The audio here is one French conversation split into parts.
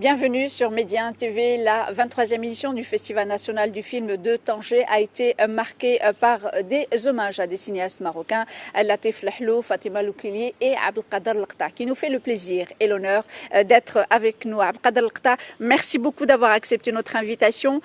Bienvenue sur Média TV. La 23e édition du Festival national du film de Tanger a été marquée par des hommages à des cinéastes marocains, Latif Lahlou, Fatima Loukili et Abdelkader Lekta, qui nous fait le plaisir et l'honneur d'être avec nous. Abdelkader Lekta, merci beaucoup d'avoir accepté notre invitation.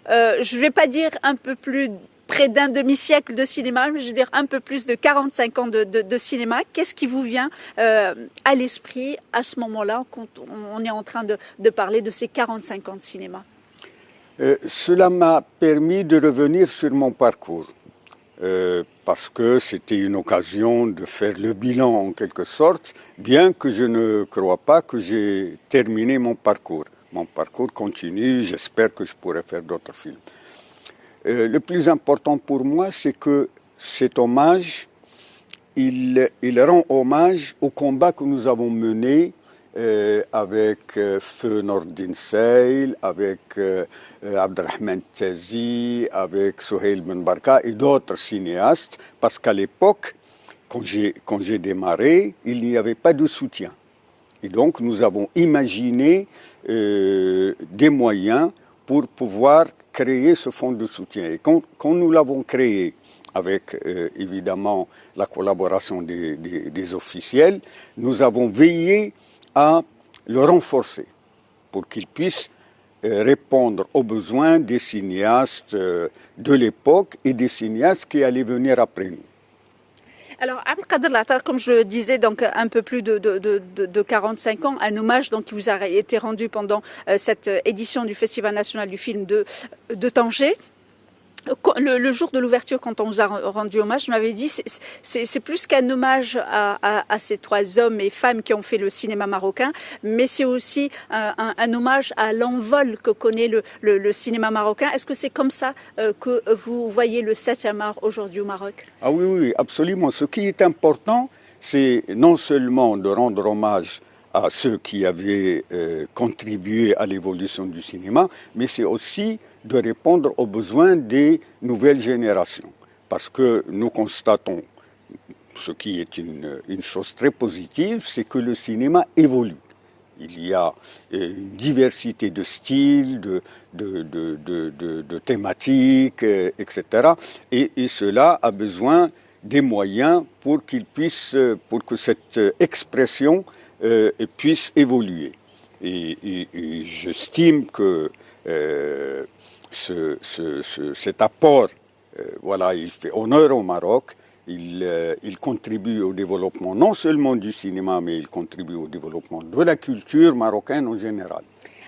Je ne vais pas dire un peu plus près d'un demi-siècle de cinéma, je veux dire un peu plus de 45 ans de cinéma. Qu'est-ce qui vous vient à l'esprit à ce moment-là, quand on est en train de parler de ces 45 ans de cinéma? Cela m'a permis de revenir sur mon parcours, parce que c'était une occasion de faire le bilan en quelque sorte, bien que je ne crois pas que j'ai terminé mon parcours. Mon parcours continue, j'espère que je pourrai faire d'autres films. Le plus important pour moi, c'est que cet hommage, il rend hommage au combat que nous avons mené avec Feu Nordin Seil, avec Abdelrahman Tazi, avec Souheil Ben Barka et d'autres cinéastes, parce qu'à l'époque, quand j'ai démarré, il n'y avait pas de soutien. Et donc nous avons imaginé des moyens pour pouvoir créer ce fonds de soutien. Et quand nous l'avons créé, avec évidemment la collaboration des officiels, nous avons veillé à le renforcer pour qu'il puisse répondre aux besoins des cinéastes de l'époque et des cinéastes qui allaient venir après nous. Alors, Abdelkader Lekta, comme je le disais, donc un peu plus de 45 ans, un hommage donc, qui vous a été rendu pendant cette édition du Festival national du film de Tanger. Le jour de l'ouverture, quand on vous a rendu hommage, je m'avais dit c'est plus qu'un hommage à ces trois hommes et femmes qui ont fait le cinéma marocain, mais c'est aussi un hommage à l'envol que connaît le cinéma marocain. Est-ce que c'est comme ça que vous voyez le 7e art aujourd'hui au Maroc? Ah oui, absolument. Ce qui est important, c'est non seulement de rendre hommage à ceux qui avaient contribué à l'évolution du cinéma, mais c'est aussi de répondre aux besoins des nouvelles générations. Parce que nous constatons, ce qui est une chose très positive, c'est que le cinéma évolue. Il y a une diversité de styles, de thématiques, etc. Et cela a besoin des moyens pour pour que cette expression puisse évoluer. Et j'estime que cet apport, il fait honneur au Maroc, il contribue au développement non seulement du cinéma, mais il contribue au développement de la culture marocaine en général.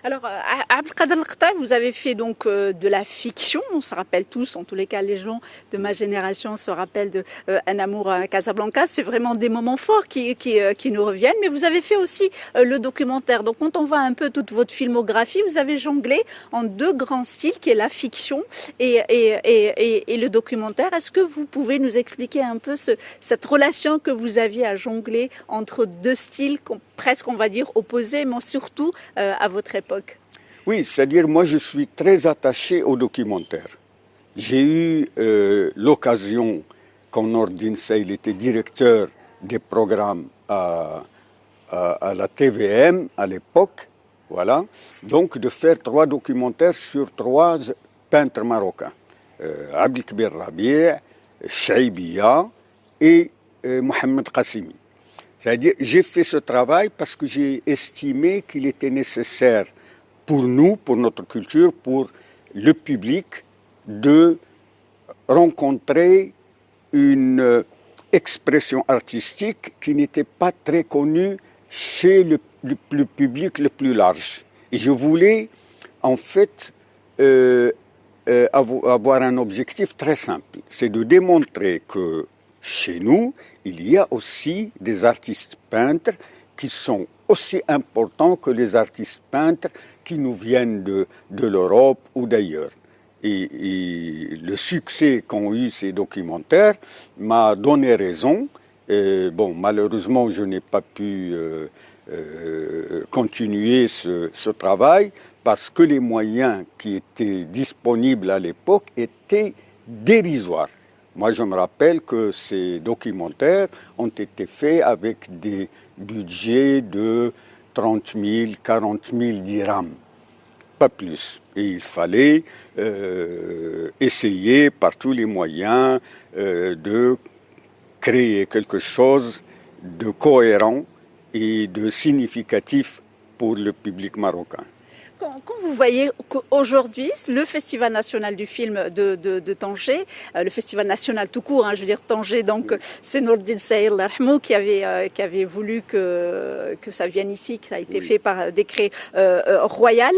Alors, Abdelkader Lekta, vous avez fait donc de la fiction, on se rappelle tous, en tous les cas les gens de ma génération se rappellent de Un amour à Casablanca, c'est vraiment des moments forts qui nous reviennent, mais vous avez fait aussi le documentaire. Donc quand on voit un peu toute votre filmographie, vous avez jonglé en deux grands styles, qui est la fiction et le documentaire. Est-ce que vous pouvez nous expliquer un peu cette relation que vous aviez à jongler entre deux styles presque, on va dire, opposés, mais surtout à votre époque? Oui, c'est-à-dire moi je suis très attaché au documentaire. J'ai eu l'occasion, quand Nordin Seil était directeur des programmes à la TVM à l'époque, donc de faire 3 documentaires sur 3 peintres marocains. Abdelkbir Rabi', Chaibiya et Mohamed Qassimi. C'est-à-dire, j'ai fait ce travail parce que j'ai estimé qu'il était nécessaire pour nous, pour notre culture, pour le public, de rencontrer une expression artistique qui n'était pas très connue chez le public le plus large. Et je voulais, en fait, avoir un objectif très simple, c'est de démontrer que chez nous, il y a aussi des artistes peintres qui sont aussi importants que les artistes peintres qui nous viennent de l'Europe ou d'ailleurs. Et le succès qu'ont eu ces documentaires m'a donné raison. Malheureusement, je n'ai pas pu continuer ce travail parce que les moyens qui étaient disponibles à l'époque étaient dérisoires. Moi, je me rappelle que ces documentaires ont été faits avec des budgets de 30 000, 40 000 dirhams, pas plus. Et il fallait essayer par tous les moyens de créer quelque chose de cohérent et de significatif pour le public marocain. Quand vous voyez qu'aujourd'hui, le Festival national du film de Tanger, le Festival national tout court, je veux dire Tanger, donc c'est Nourdine Saïr Larhmou qui avait voulu que ça vienne ici, que ça a été fait par décret royal,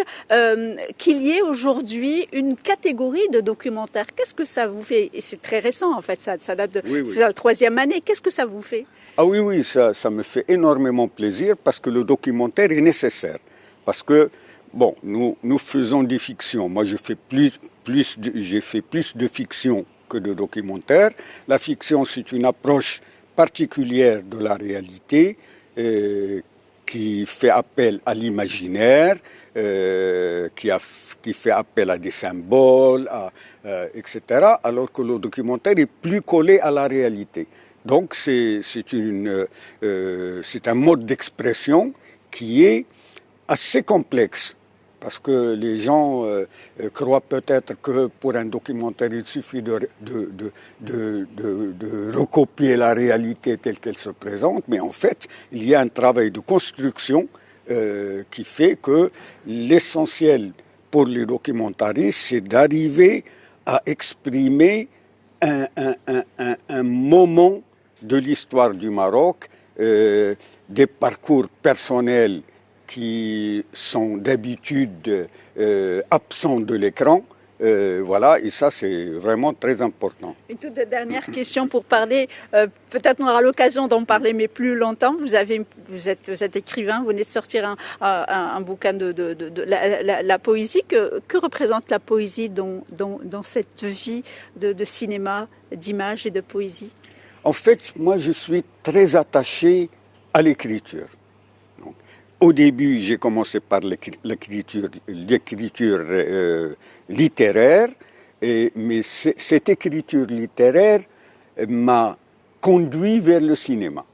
qu'il y ait aujourd'hui une catégorie de documentaires. Qu'est-ce que ça vous fait? Et c'est très récent en fait, ça date de c'est la 3e année. Qu'est-ce que ça vous fait? Ah oui, ça me fait énormément plaisir parce que le documentaire est nécessaire. Parce que bon, nous faisons des fictions. Moi, j'ai fait plus de fiction que de documentaire. La fiction, c'est une approche particulière de la réalité qui fait appel à l'imaginaire, qui fait appel à des symboles, etc. Alors que le documentaire est plus collé à la réalité. Donc, c'est un mode d'expression qui est assez complexe. Parce que les gens croient peut-être que pour un documentaire, il suffit de recopier la réalité telle qu'elle se présente, mais en fait, il y a un travail de construction qui fait que l'essentiel pour les documentaristes, c'est d'arriver à exprimer un moment de l'histoire du Maroc, des parcours personnels qui sont d'habitude absents de l'écran. Voilà, et ça c'est vraiment très important. Une toute dernière question pour parler, peut-être on aura l'occasion d'en parler, mais plus longtemps. Vous êtes écrivain, vous venez de sortir un bouquin de la poésie. Que représente la poésie dans cette vie de cinéma, d'image et de poésie? En fait, moi je suis très attaché à l'écriture. Au début, j'ai commencé par l'écriture littéraire, mais cette écriture littéraire m'a conduit vers le cinéma.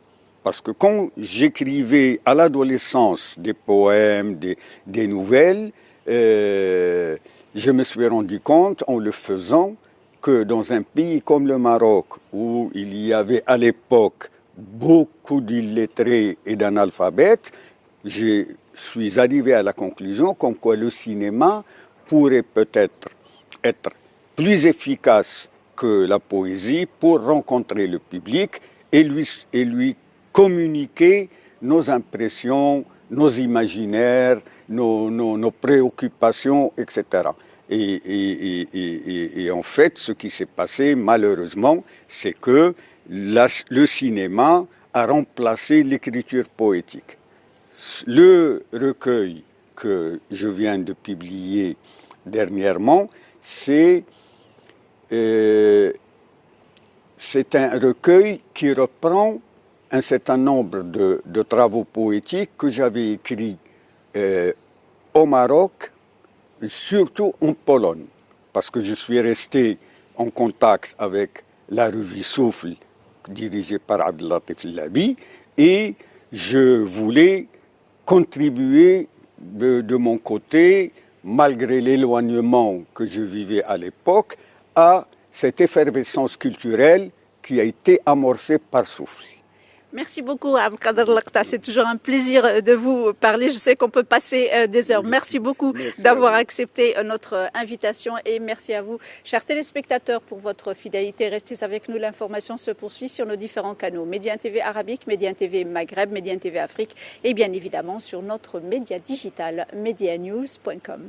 Parce que quand j'écrivais à l'adolescence des poèmes, des nouvelles, je me suis rendu compte en le faisant que dans un pays comme le Maroc, où il y avait à l'époque beaucoup d'illettrés et d'analphabètes, je suis arrivé à la conclusion comme quoi le cinéma pourrait peut-être être plus efficace que la poésie pour rencontrer le public et lui communiquer nos impressions, nos imaginaires, nos préoccupations, etc. Et en fait, ce qui s'est passé, malheureusement, c'est que le cinéma a remplacé l'écriture poétique. Le recueil que je viens de publier dernièrement, c'est un recueil qui reprend un certain nombre de travaux poétiques que j'avais écrits au Maroc, surtout en Pologne, parce que je suis resté en contact avec la revue Souffle, dirigée par Abdellatif Labi, et je voulais contribuer de mon côté, malgré l'éloignement que je vivais à l'époque, à cette effervescence culturelle qui a été amorcée par Souffle. Merci beaucoup, Abdelkader Lakta. C'est toujours un plaisir de vous parler. Je sais qu'on peut passer des heures. Merci beaucoup d'avoir accepté notre invitation et merci à vous, chers téléspectateurs, pour votre fidélité. Restez avec nous. L'information se poursuit sur nos différents canaux. Médiane TV Arabique, Médiane TV Maghreb, Médiane TV Afrique et bien évidemment sur notre média digital medianews.com.